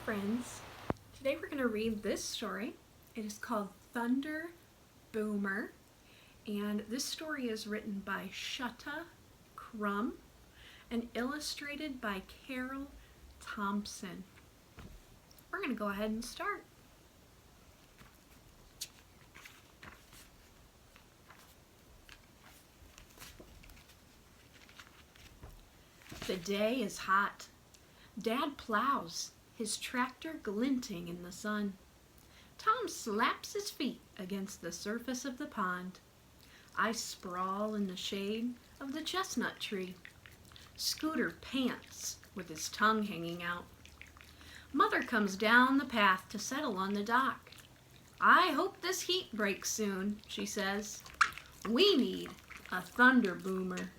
friends. Today we're going to read this story. It is called Thunder Boomer, and this story is written by Shutta Crum and illustrated by Carol Thompson. We're going to go ahead and start. The day is hot. Dad plows, his tractor glinting in the sun. Tom slaps his feet against the surface of the pond. I sprawl in the shade of the chestnut tree. Scooter pants with his tongue hanging out. Mother comes down the path to settle on the dock. I hope this heat breaks soon, she says. We need a thunder boomer.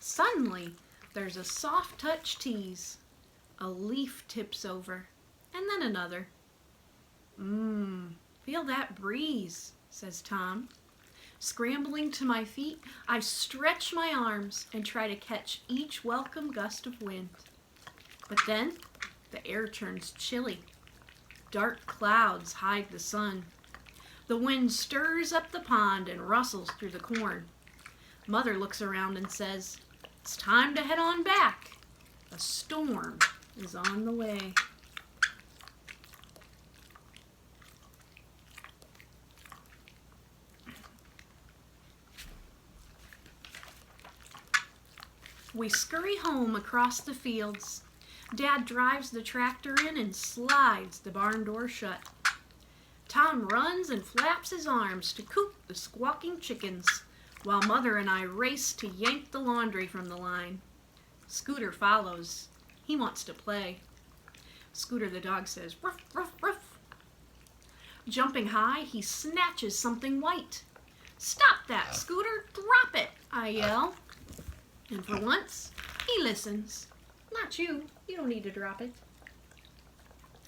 Suddenly, there's a soft touch tease. A leaf tips over, and then another. Feel that breeze, says Tom. Scrambling to my feet, I stretch my arms and try to catch each welcome gust of wind. But then, the air turns chilly. Dark clouds hide the sun. The wind stirs up the pond and rustles through the corn. Mother looks around and says, "It's time to head on back. A storm is on the way." We scurry home across the fields. Dad drives the tractor in and slides the barn door shut. Tom runs and flaps his arms to coop the squawking chickens, while Mother and I race to yank the laundry from the line. Scooter follows. He wants to play. Scooter the dog says, "Ruff, ruff, ruff." Jumping high, he snatches something white. "Stop that, Scooter! Drop it!" I yell. And for once, he listens. "Not you. You don't need to drop it."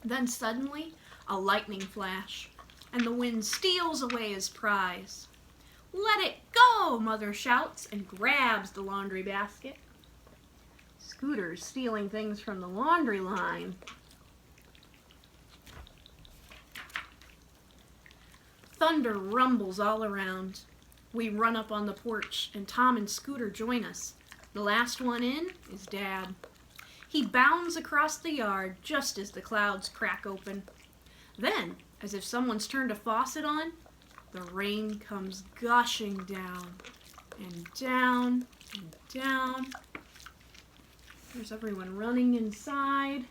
Then suddenly, a lightning flash, and the wind steals away his prize. "Let it go!" Mother shouts and grabs the laundry basket. Scooter's stealing things from the laundry line. Thunder rumbles all around. We run up on the porch, and Tom and Scooter join us. The last one in is Dad. He bounds across the yard just as the clouds crack open. Then, as if someone's turned a faucet on, the rain comes gushing down and down and down. There's everyone running inside.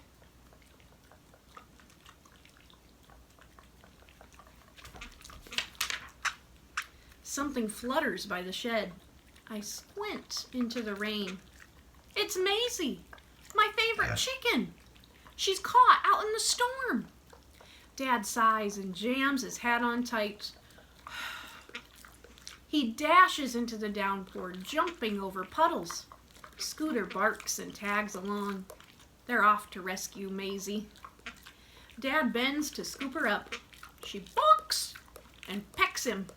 Something flutters by the shed. I squint into the rain. It's Maisie, my favorite chicken. She's caught out in the storm. Dad sighs and jams his hat on tight. He dashes into the downpour, jumping over puddles. Scooter barks and tags along. They're off to rescue Maisie. Dad bends to scoop her up. She bonks and pecks him.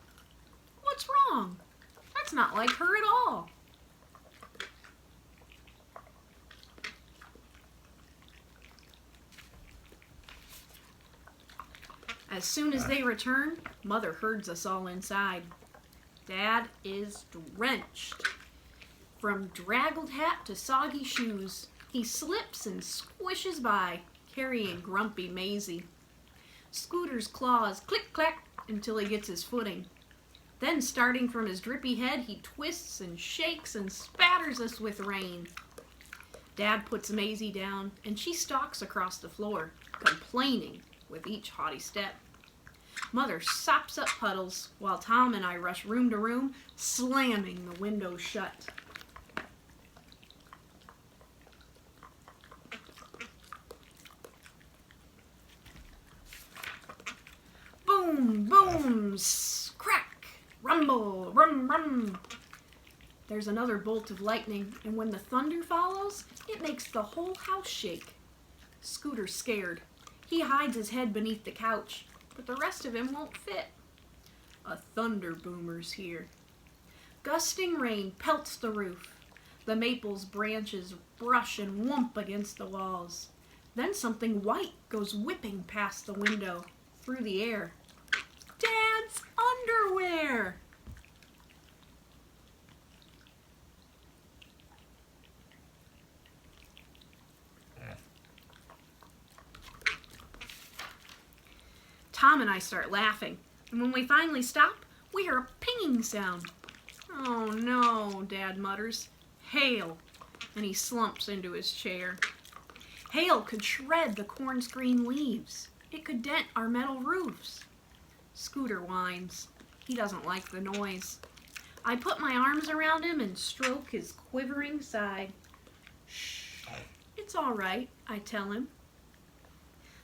What's wrong? That's not like her at all. As soon as they return, Mother herds us all inside. Dad is drenched. From draggled hat to soggy shoes, he slips and squishes by, carrying grumpy Maisie. Scooter's claws click-clack until he gets his footing. Then, starting from his drippy head, he twists and shakes and spatters us with rain. Dad puts Maisie down, and she stalks across the floor, complaining with each haughty step. Mother sops up puddles, while Tom and I rush room to room, slamming the windows shut. Boom, boom, crack. Rumble, rum, rum. There's another bolt of lightning, and when the thunder follows, it makes the whole house shake. Scooter's scared. He hides his head beneath the couch, but the rest of him won't fit. A thunder boomer's here. Gusting rain pelts the roof. The maple's branches brush and whomp against the walls. Then something white goes whipping past the window, through the air. Dad's underwear! Tom and I start laughing, and when we finally stop, we hear a pinging sound. Oh no, Dad mutters. Hail! And he slumps into his chair. Hail could shred the corn's green leaves. It could dent our metal roofs. Scooter whines. He doesn't like the noise. I put my arms around him and stroke his quivering side. Shh, it's all right, I tell him.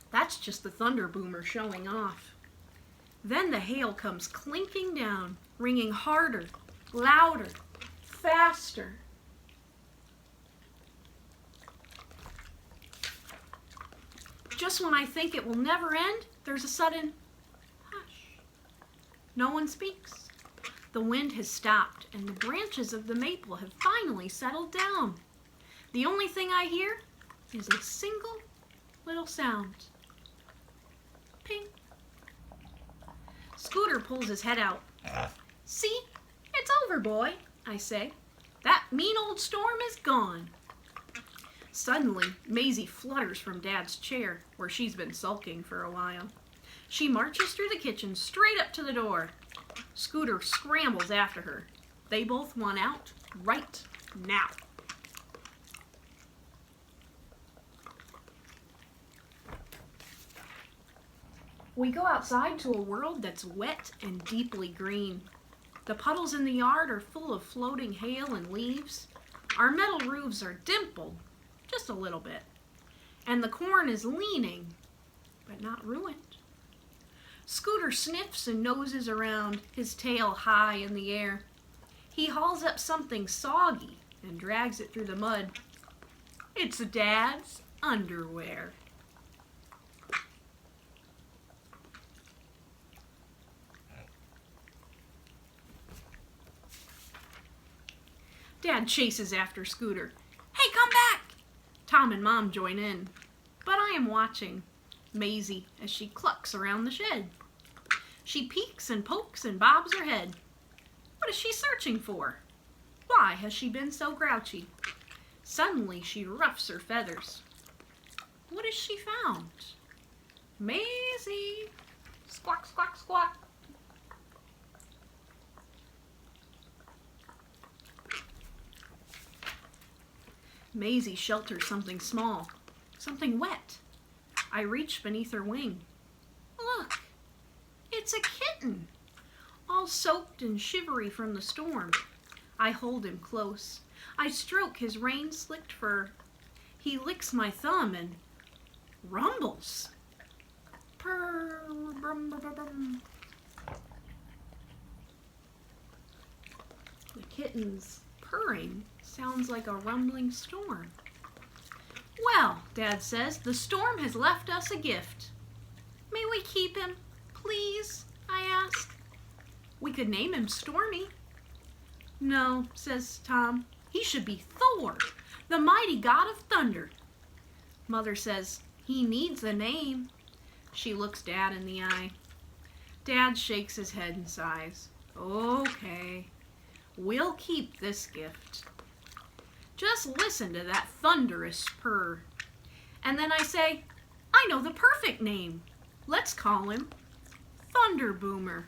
That's just the thunder boomer showing off. Then the hail comes clinking down, ringing harder, louder, faster. Just when I think it will never end, there's a sudden hush. No one speaks. The wind has stopped, and the branches of the maple have finally settled down. The only thing I hear is a single little sound. Ping. Scooter pulls his head out. See, it's over, boy, I say. That mean old storm is gone. Suddenly, Maisie flutters from Dad's chair, where she's been sulking for a while. She marches through the kitchen straight up to the door. Scooter scrambles after her. They both want out right now. We go outside to a world that's wet and deeply green. The puddles in the yard are full of floating hail and leaves. Our metal roofs are dimpled, just a little bit. And the corn is leaning, but not ruined. Scooter sniffs and noses around, his tail high in the air. He hauls up something soggy and drags it through the mud. It's Dad's underwear. Dad chases after Scooter. Hey, come back! Tom and Mom join in, but I am watching Maisie as she clucks around the shed. She peeks and pokes and bobs her head. What is she searching for? Why has she been so grouchy? Suddenly she ruffs her feathers. What has she found? Maisie! Squawk, squawk, squawk. Maisie shelters something small, something wet. I reach beneath her wing. Look, it's a kitten, all soaked and shivery from the storm. I hold him close. I stroke his rain-slicked fur. He licks my thumb and rumbles. Purr, brum, brum, brum, brum. The kitten's purring sounds like a rumbling storm. Well, Dad says, the storm has left us a gift. May we keep him, please? I ask. We could name him Stormy. No, says Tom. He should be Thor, the mighty god of thunder. Mother says, he needs a name. She looks Dad in the eye. Dad shakes his head and sighs. Okay, we'll keep this gift. Just listen to that thunderous purr. And then I say, I know the perfect name. Let's call him Thunder Boomer.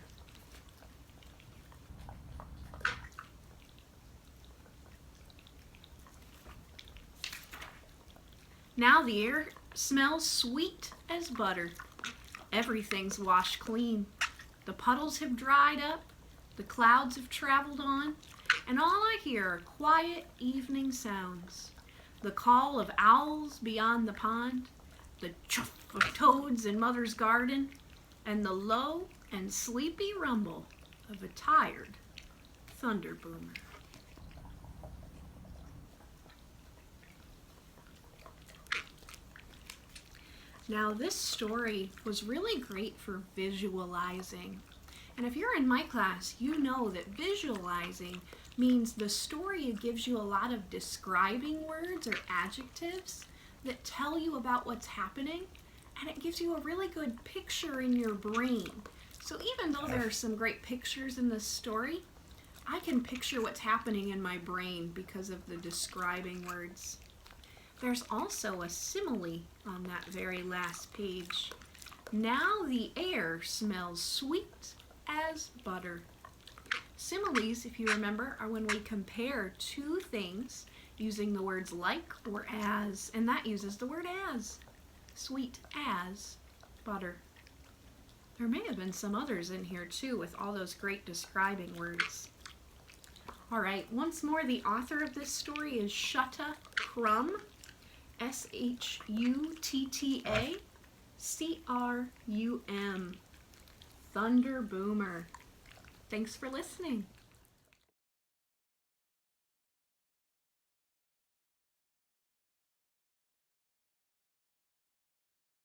Now the air smells sweet as butter. Everything's washed clean. The puddles have dried up. The clouds have traveled on. And all I hear are quiet evening sounds. The call of owls beyond the pond, the chuff of toads in Mother's garden, and the low and sleepy rumble of a tired thunder boomer. Now this story was really great for visualizing. And if you're in my class, you know that visualizing means the story gives you a lot of describing words or adjectives that tell you about what's happening, and it gives you a really good picture in your brain. So even though there are some great pictures in this story, I can picture what's happening in my brain because of the describing words. There's also a simile on that very last page. Now the air smells sweet as butter. Similes, if you remember, are when we compare two things using the words like or as, and that uses the word as. Sweet as butter. There may have been some others in here too with all those great describing words. All right, once more, the author of this story is Shutta Crum, S-H-U-T-T-A C-R-U-M. Thunder Boomer. Thanks for listening.